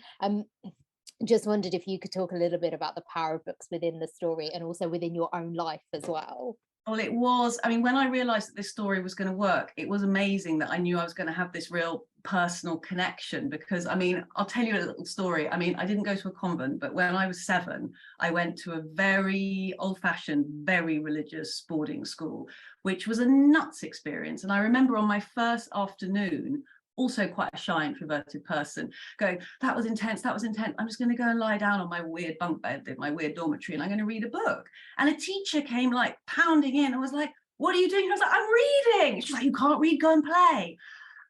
Just wondered if you could talk a little bit about the power of books within the story and also within your own life as well. Well, it was, I mean, when I realized that this story was going to work, it was amazing that I knew I was going to have this real personal connection, because, I mean, I'll tell you a little story. I mean, I didn't go to a convent, but when I was 7, I went to a very old-fashioned, very religious boarding school, which was a nuts experience. And I remember on my first afternoon, also quite a shy introverted person, going, that was intense, I'm just going to go and lie down on my weird bunk bed in my weird dormitory and I'm going to read a book. And a teacher came like pounding in and was like, what are you doing? I was like, I'm reading. She's like, you can't read, go and play.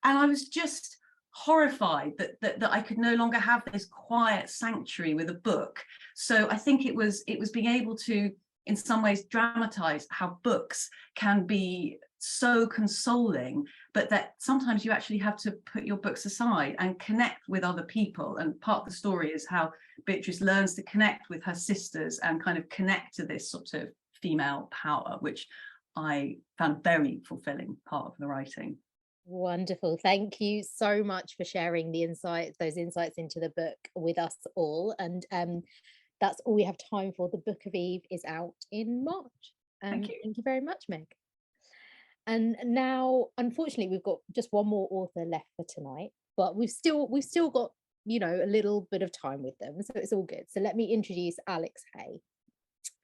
And I was just horrified that I could no longer have this quiet sanctuary with a book. So I think it was being able to, in some ways, dramatize how books can be so consoling, but that sometimes you actually have to put your books aside and connect with other people. And part of the story is how Beatrice learns to connect with her sisters and kind of connect to this sort of female power, which I found very fulfilling part of the writing. Wonderful. Thank you so much for sharing those insights into the book with us all. And that's all we have time for. The Book of Eve is out in March. Thank you. Thank you very much, Meg. And now, unfortunately, we've got just one more author left for tonight, but we've still got, you know, a little bit of time with them, so it's all good. So let me introduce Alex Hay.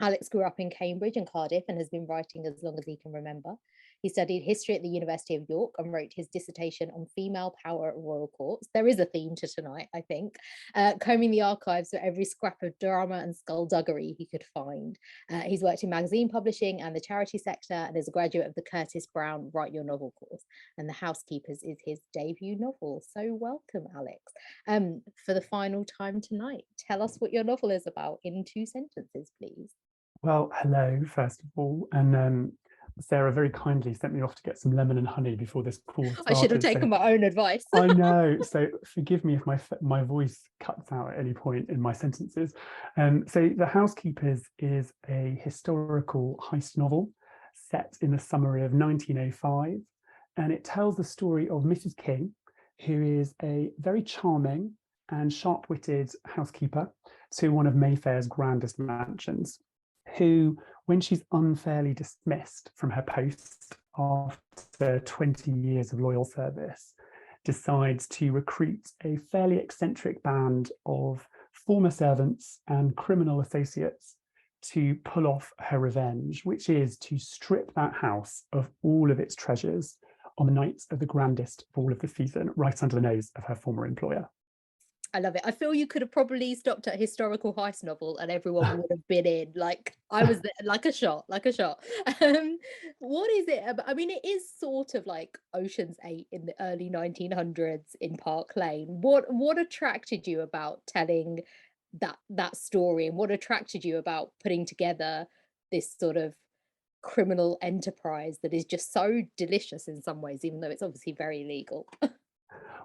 Alex grew up in Cambridge and Cardiff and has been writing as long as he can remember. He studied history at the University of York and wrote his dissertation on female power at royal courts. There is a theme to tonight, I think. Combing the archives for every scrap of drama and skullduggery he could find. He's worked in magazine publishing and the charity sector, and is a graduate of the Curtis Brown Write Your Novel course. And The Housekeepers is his debut novel. So welcome, Alex. For the final time tonight, tell us what your novel is about in 2 sentences, please. Well, hello, first of all, and Sarah very kindly sent me off to get some lemon and honey before this call started. I should have taken my own advice. I know, so forgive me if my voice cuts out at any point in my sentences. So The Housekeepers is a historical heist novel set in the summer of 1905, and it tells the story of Mrs. King, who is a very charming and sharp-witted housekeeper to one of Mayfair's grandest mansions, who, when she's unfairly dismissed from her post after 20 years of loyal service, decides to recruit a fairly eccentric band of former servants and criminal associates to pull off her revenge, which is to strip that house of all of its treasures on the night of the grandest ball of the season, right under the nose of her former employer. I love it. I feel you could have probably stopped at a historical heist novel and everyone would have been in. Like, I was there, like a shot, like a shot. What is it about? I mean, it is sort of like Ocean's 8 in the early 1900s in Park Lane. What attracted you about telling that story, and what attracted you about putting together this sort of criminal enterprise that is just so delicious in some ways, even though it's obviously very legal?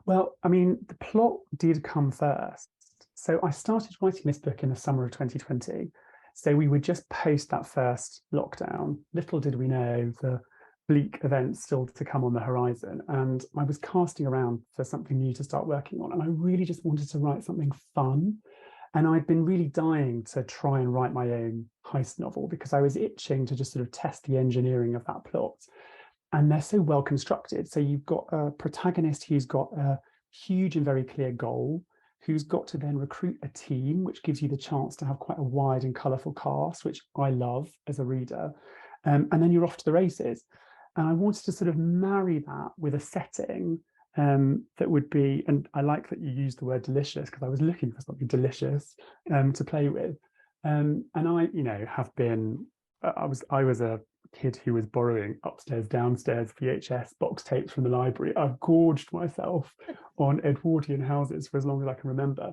Well, I mean, the plot did come first. So I started writing this book in the summer of 2020. So we were just post that first lockdown. Little did we know the bleak events still to come on the horizon. And I was casting around for something new to start working on. And I really just wanted to write something fun. And I'd been really dying to try and write my own heist novel because I was itching to just sort of test the engineering of that plot. And they're so well constructed. So you've got a protagonist who's got a huge and very clear goal, who's got to then recruit a team, which gives you the chance to have quite a wide and colourful cast, which I love as a reader. And then you're off to the races. And I wanted to sort of marry that with a setting that would be, and I like that you used the word delicious because I was looking for something delicious to play with. And I, have been, I was a kid who was borrowing upstairs, downstairs VHS box tapes from the library. I've gorged myself on Edwardian houses for as long as I can remember.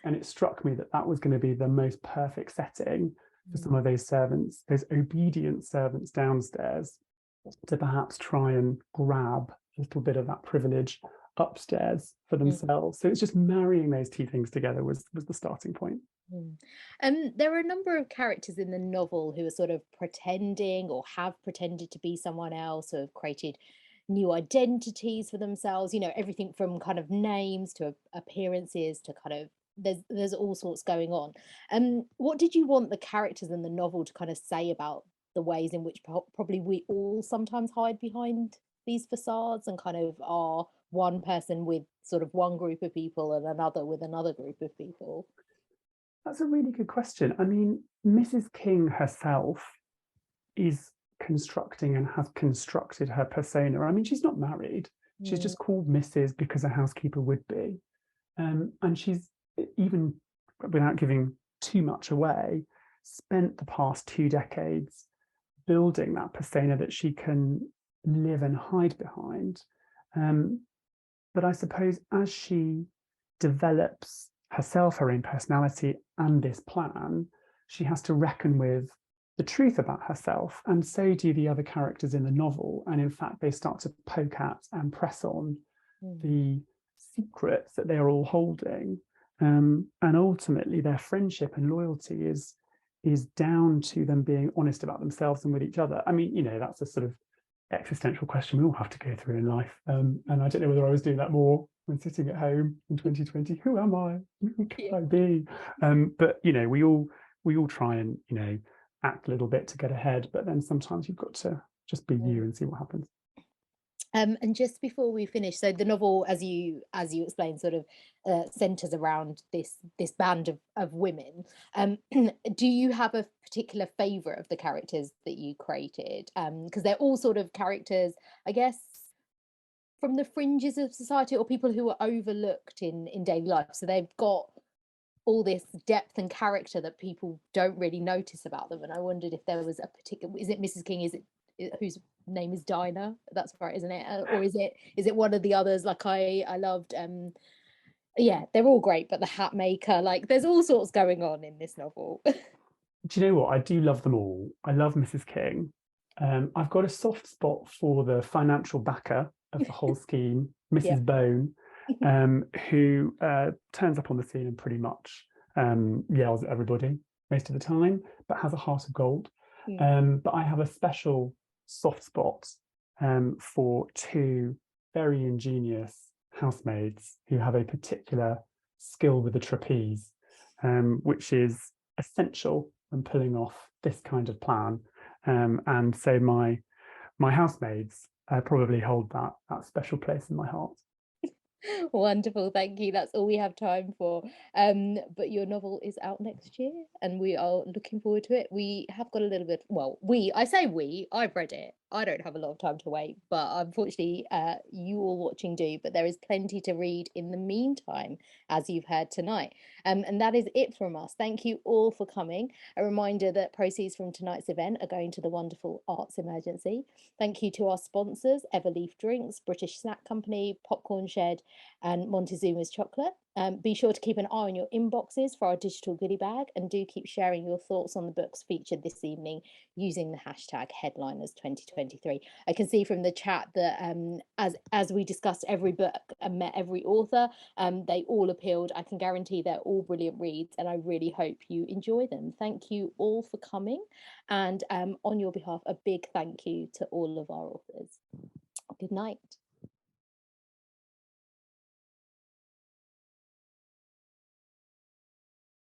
And it struck me that that was going to be the most perfect setting for some of those servants, those obedient servants downstairs, to perhaps try and grab a little bit of that privilege upstairs for themselves. So it's just marrying those two things together was the starting point. There are a number of characters in the novel who are sort of pretending or have pretended to be someone else, or have created new identities for themselves, everything from kind of names to appearances to kind of there's all sorts going on. What did you want the characters in the novel to kind of say about the ways in which probably we all sometimes hide behind these facades and kind of are one person with sort of one group of people and another with another group of people? That's a really good question. I mean, Mrs. King herself is constructing and has constructed her persona. I mean, she's not married. She's just called Mrs. because a housekeeper would be. And she's, even without giving too much away, spent the past 2 decades building that persona that she can live and hide behind. But I suppose as she develops herself, her own personality, and this plan, she has to reckon with the truth about herself, and so do the other characters in the novel. And in fact, they start to poke at and press on the secrets that they're all holding. And ultimately, their friendship and loyalty is down to them being honest about themselves and with each other. I mean, that's a sort of existential question we all have to go through in life. And I don't know whether I was doing that more when sitting at home in 2020. Who am I? Who can I be? But we all try and act a little bit to get ahead, but then sometimes you've got to just be you and see what happens. And just before we finish, so the novel, as you explained, sort of centers around this band of women. Do you have a particular favorite of the characters that you created? Because they're all sort of characters, I guess, from the fringes of society, or people who are overlooked in daily life. So they've got all this depth and character that people don't really notice about them. And I wondered if there was a particular, is it Mrs. King? Is it whose name is Dinah? That's right, isn't it? Or is it one of the others? Like I loved, they're all great, but the hat maker, like there's all sorts going on in this novel. Do you know what? I do love them all. I love Mrs. King. I've got a soft spot for the financial backer of the whole scheme, Mrs. Bone, who turns up on the scene and pretty much yells at everybody most of the time, but has a heart of gold. But I have a special soft spot for 2 very ingenious housemaids who have a particular skill with the trapeze, which is essential and pulling off this kind of plan. And so my housemaids probably hold that special place in my heart. Wonderful, thank you. That's all we have time for. But your novel is out next year and we are looking forward to it. We have got a little bit, well, I've read it. I don't have a lot of time to wait, but unfortunately you all watching do, but there is plenty to read in the meantime, as you've heard tonight. And that is it from us. Thank you all for coming. A reminder that proceeds from tonight's event are going to the wonderful Arts Emergency. Thank you to our sponsors, Everleaf Drinks, British Snack Company, Popcorn Shed, and Montezuma's Chocolate. Be sure to keep an eye on your inboxes for our digital goodie bag, and do keep sharing your thoughts on the books featured this evening using the hashtag Headliners2023. I can see from the chat that as we discussed every book and met every author, they all appealed. I can guarantee they're all brilliant reads, and I really hope you enjoy them. Thank you all for coming, and on your behalf, a big thank you to all of our authors. Good night.